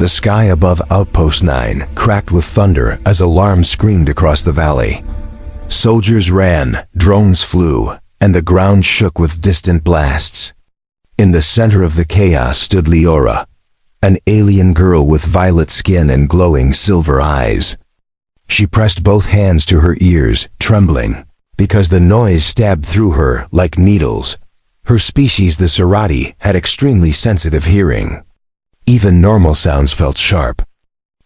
The sky above Outpost 9 cracked with thunder as alarms screamed across the valley. Soldiers ran, drones flew, and the ground shook with distant blasts. In the center of the chaos stood Leora, an alien girl with violet skin and glowing silver eyes. She pressed both hands to her ears, trembling, because the noise stabbed through her like needles. Her species, the Serati, had extremely sensitive hearing. Even normal sounds felt sharp.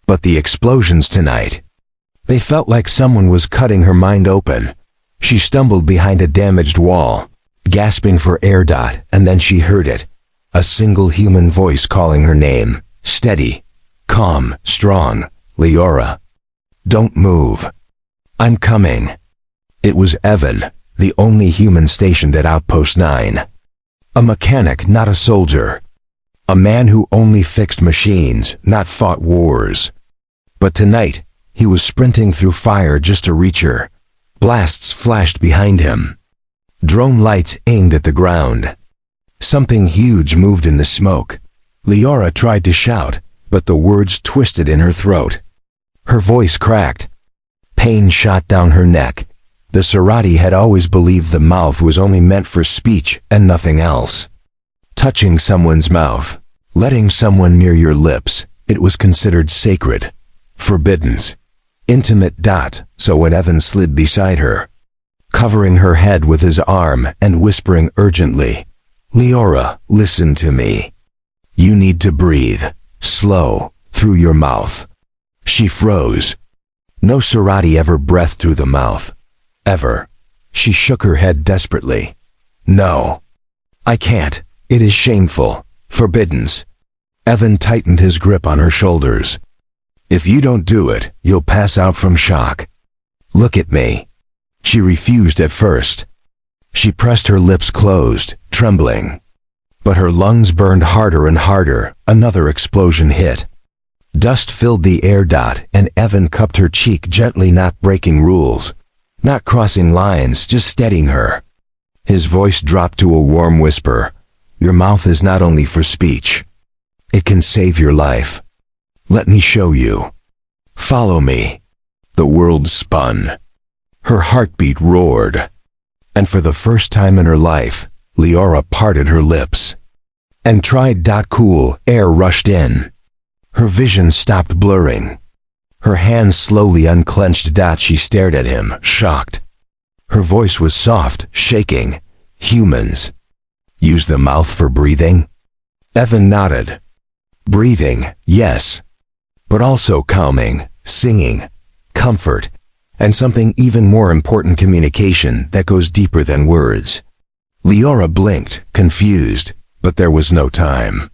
But the explosions tonight, they felt like someone was cutting her mind open. She stumbled behind a damaged wall, gasping for air. And then she heard it. A single human voice calling her name. Steady, calm, strong. Leora. Don't move. I'm coming. It was Evan, the only human stationed at Outpost 9. A mechanic, not a soldier. A man who only fixed machines, not fought wars. But tonight, he was sprinting through fire just to reach her. Blasts flashed behind him. Drone lights aimed at the ground. Something huge moved in the smoke. Leora tried to shout, but the words twisted in her throat. Her voice cracked. Pain shot down her neck. The Serati had always believed the mouth was only meant for speech and nothing else. Touching someone's mouth, letting someone near your lips, it was considered sacred, forbidden, intimate. So when Evan slid beside her, covering her head with his arm and whispering urgently, Leora, listen to me. You need to breathe, slow, through your mouth. She froze. No Serati ever breathed through the mouth. Ever. She shook her head desperately. No. I can't. It is shameful. Forbidden. Evan tightened his grip on her shoulders. If you don't do it, you'll pass out from shock. Look at me. She refused at first. She pressed her lips closed, trembling. But her lungs burned harder and harder. Another explosion hit. Dust filled the air. And Evan cupped her cheek gently, not breaking rules, not crossing lines, just steadying her. His voice dropped to a warm whisper. Your mouth is not only for speech. It can save your life. Let me show you. Follow me. The world spun. Her heartbeat roared. And for the first time in her life, Leora parted her lips and tried. Cool air rushed in. Her vision stopped blurring. Her hands slowly unclenched. She stared at him, shocked. Her voice was soft, shaking. Humans use the mouth for breathing? Evan nodded. Breathing, yes. But also calming, singing, comfort, and something even more important, communication that goes deeper than words. Leora blinked, confused, but there was no time.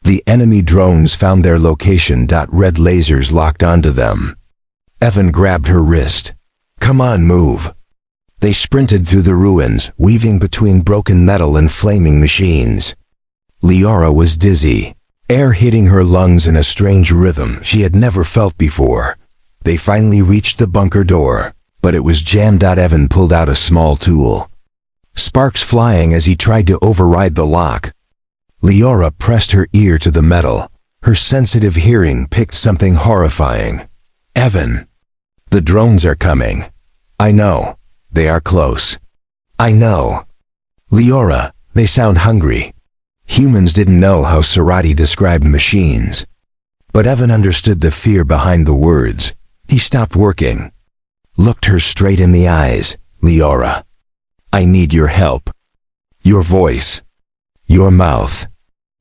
The enemy drones found their location. Red lasers locked onto them. Evan grabbed her wrist. Come on, move. They sprinted through the ruins, weaving between broken metal and flaming machines. Leora was dizzy, air hitting her lungs in a strange rhythm she had never felt before. They finally reached the bunker door, but it was jammed. Evan pulled out a small tool, sparks flying as he tried to override the lock. Leora pressed her ear to the metal. Her sensitive hearing picked something horrifying. Evan, the drones are coming. I know. They are close. I know. Leora, they sound hungry. Humans didn't know how Serati described machines. But Evan understood the fear behind the words. He stopped working, looked her straight in the eyes. Leora, I need your help. Your voice. Your mouth.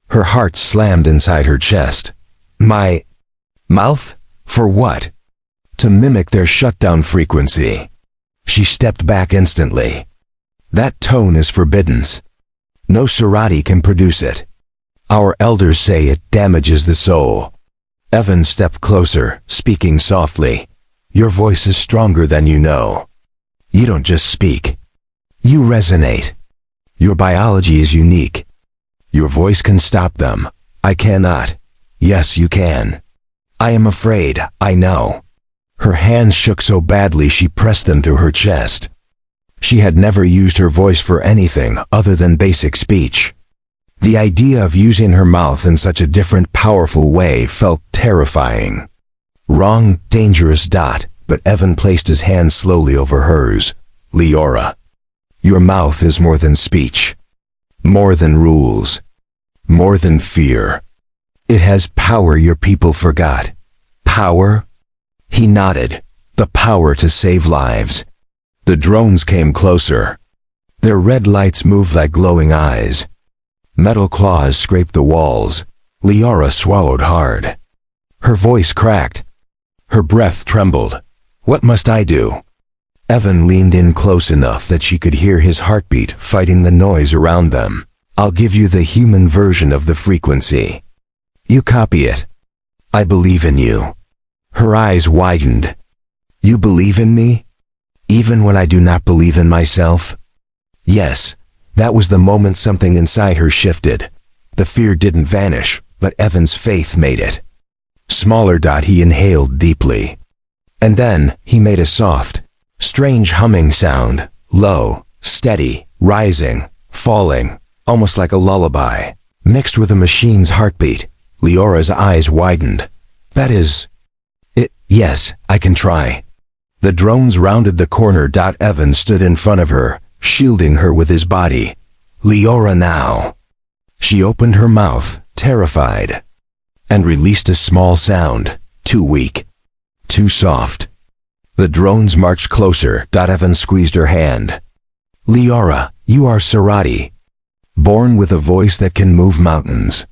Her heart slammed inside her chest. My mouth? For what? To mimic their shutdown frequency. She stepped back instantly. That tone is forbidden. No Serati can produce it. Our elders say it damages the soul. Evan stepped closer, speaking softly. Your voice is stronger than you know. You don't just speak. You resonate. Your biology is unique. Your voice can stop them. I cannot. Yes, you can. I am afraid, I know. Her hands shook so badly she pressed them to her chest. She had never used her voice for anything other than basic speech. The idea of using her mouth in such a different, powerful way felt terrifying. Wrong, dangerous. But Evan placed his hand slowly over hers. Leora, your mouth is more than speech. More than rules. More than fear. It has power your people forgot. Power? He nodded. The power to save lives. The drones came closer. Their red lights moved like glowing eyes. Metal claws scraped the walls. Leora swallowed hard. Her voice cracked. Her breath trembled. What must I do? Evan leaned in close enough that she could hear his heartbeat fighting the noise around them. I'll give you the human version of the frequency. You copy it. I believe in you. Her eyes widened. You believe in me? Even when I do not believe in myself? Yes, that was the moment something inside her shifted. The fear didn't vanish, but Evan's faith made it. Smaller. He inhaled deeply. And then, he made a soft, strange humming sound, low, steady, rising, falling, almost like a lullaby, mixed with a machine's heartbeat. Leora's eyes widened. That is it. Yes, I can try. The drones rounded the corner. Evan stood in front of her, shielding her with his body. Leora now. She opened her mouth, terrified, and released a small sound, too weak, too soft. The drones marched closer. Evan squeezed her hand. Leora, you are Sarati, born with a voice that can move mountains.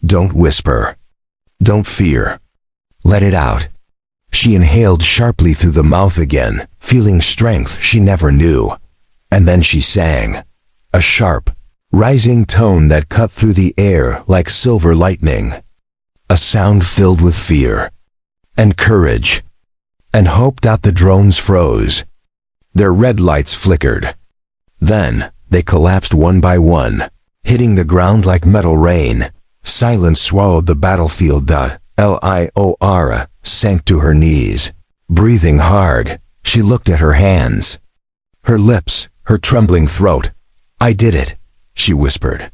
Don't whisper. Don't fear. Let it out. She inhaled sharply through the mouth again, feeling strength she never knew. And then she sang. A sharp, rising tone that cut through the air like silver lightning. A sound filled with fear. And courage. And hope. The drones froze. Their red lights flickered. Then, they collapsed one by one, hitting the ground like metal rain. Silence swallowed the battlefield. Leora sank to her knees. Breathing hard, she looked at her hands. Her lips, her trembling throat. I did it, she whispered.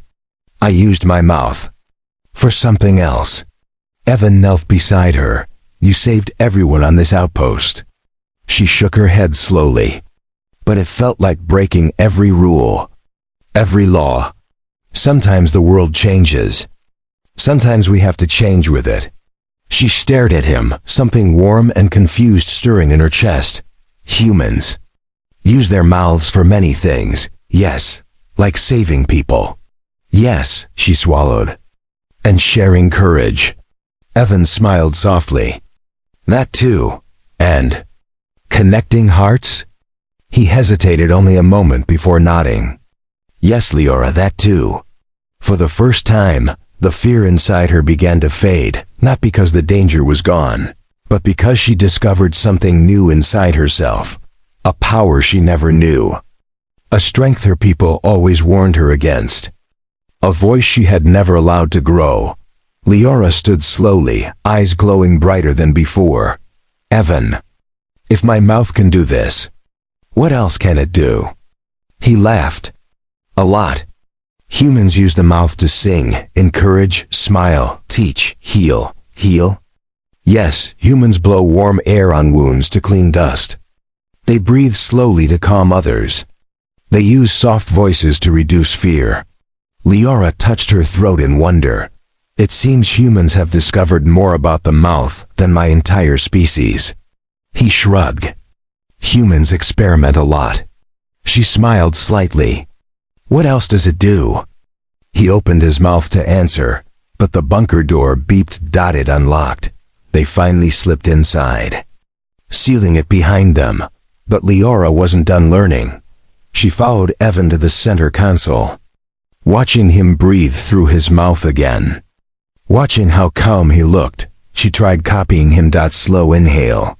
I used my mouth. For something else. Evan knelt beside her. You saved everyone on this outpost. She shook her head slowly. But it felt like breaking every rule. Every law. Sometimes the world changes. Sometimes we have to change with it. She stared at him, something warm and confused stirring in her chest. Humans. Use their mouths for many things. Yes. Like saving people. Yes, she swallowed. And sharing courage. Evan smiled softly. That too. And connecting hearts? He hesitated only a moment before nodding. Yes, Leora, that too. For the first time, the fear inside her began to fade, not because the danger was gone, but because she discovered something new inside herself. A power she never knew. A strength her people always warned her against. A voice she had never allowed to grow. Leora stood slowly, eyes glowing brighter than before. Evan, if my mouth can do this, what else can it do? He laughed. A lot. Humans use the mouth to sing, encourage, smile, teach, heal. Heal? Yes, humans blow warm air on wounds to clean dust. They breathe slowly to calm others. They use soft voices to reduce fear. Leora touched her throat in wonder. It seems humans have discovered more about the mouth than my entire species. He shrugged. Humans experiment a lot. She smiled slightly. What else does it do? He opened his mouth to answer, but the bunker door beeped. It unlocked. They finally slipped inside, sealing it behind them. But Leora wasn't done learning. She followed Evan to the center console, watching him breathe through his mouth again. Watching how calm he looked, she tried copying him. Slow inhale.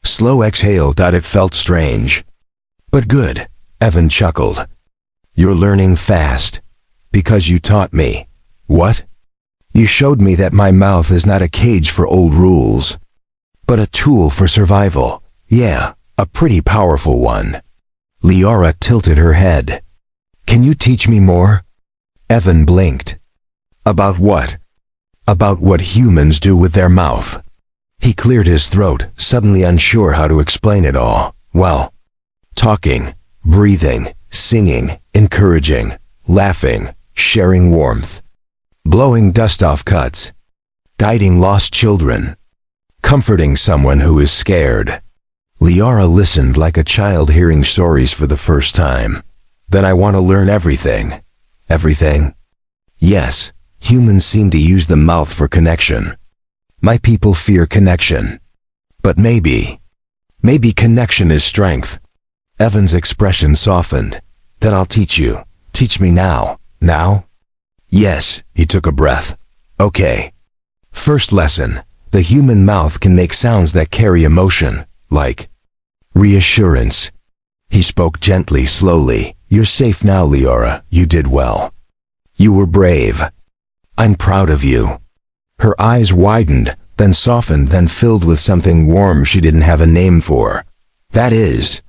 Slow exhale. It felt strange. But good, Evan chuckled. You're learning fast. Because you taught me. What? You showed me that my mouth is not a cage for old rules, but a tool for survival. Yeah, a pretty powerful one. Leora tilted her head. Can you teach me more? Evan blinked. About what? About what humans do with their mouth. He cleared his throat, suddenly unsure how to explain it all. Well, talking, breathing, singing, encouraging, laughing, sharing warmth, blowing dust off cuts, guiding lost children, comforting someone who is scared. Liara listened like a child hearing stories for the first time. Then I want to learn everything. Everything? Yes, humans seem to use the mouth for connection. My people fear connection. But maybe connection is strength. Evan's expression softened. Then I'll teach you. Teach me now. Now? Yes, he took a breath. Okay. First lesson. The human mouth can make sounds that carry emotion, like reassurance. He spoke gently, slowly. You're safe now, Liara. You did well. You were brave. I'm proud of you. Her eyes widened, then softened, then filled with something warm she didn't have a name for. That is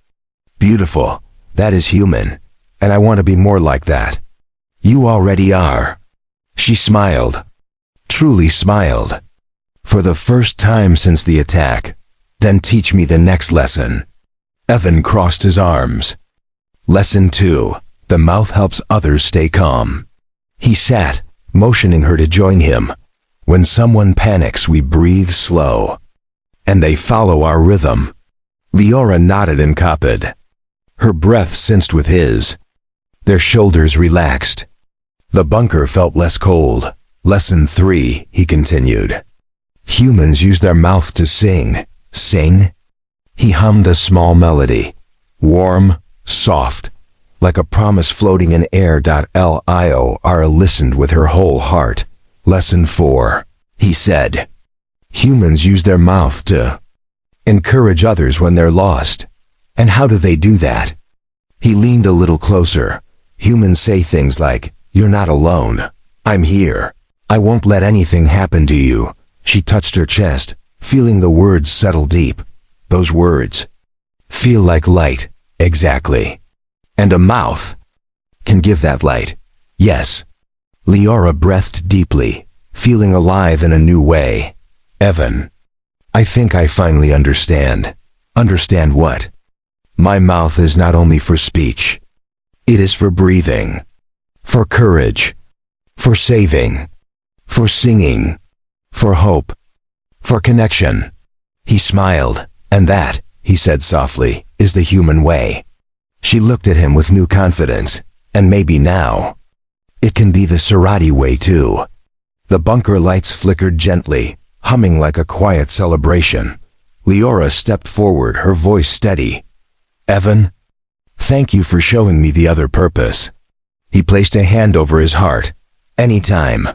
beautiful. That is human. And I want to be more like that. You already are. She smiled. Truly smiled. For the first time since the attack. Then teach me the next lesson. Evan crossed his arms. Lesson 2. The mouth helps others stay calm. He sat, motioning her to join him. When someone panics, we breathe slow. And they follow our rhythm. Liara nodded and copied. Her breath cinched with his. Their shoulders relaxed. The bunker felt less cold. Lesson 3, he continued. Humans use their mouth to sing. Sing? He hummed a small melody. Warm, soft, like a promise floating in air. Liara listened with her whole heart. Lesson 4, he said. Humans use their mouth to encourage others when they're lost. And how do they do that? He leaned a little closer. Humans say things like, you're not alone. I'm here. I won't let anything happen to you. She touched her chest, feeling the words settle deep. Those words feel like light. Exactly. And a mouth can give that light. Yes. Liara breathed deeply, feeling alive in a new way. Evan, I think I finally understand. Understand what? My mouth is not only for speech. It is for breathing, for courage, for saving, for singing, for hope, for connection. He smiled, and that, he said softly, is the human way. She looked at him with new confidence, and maybe now it can be the Sarati way too. The bunker lights flickered gently, humming like a quiet celebration. Liara stepped forward, her voice steady. Evan, thank you for showing me the other purpose. He placed a hand over his heart. Anytime.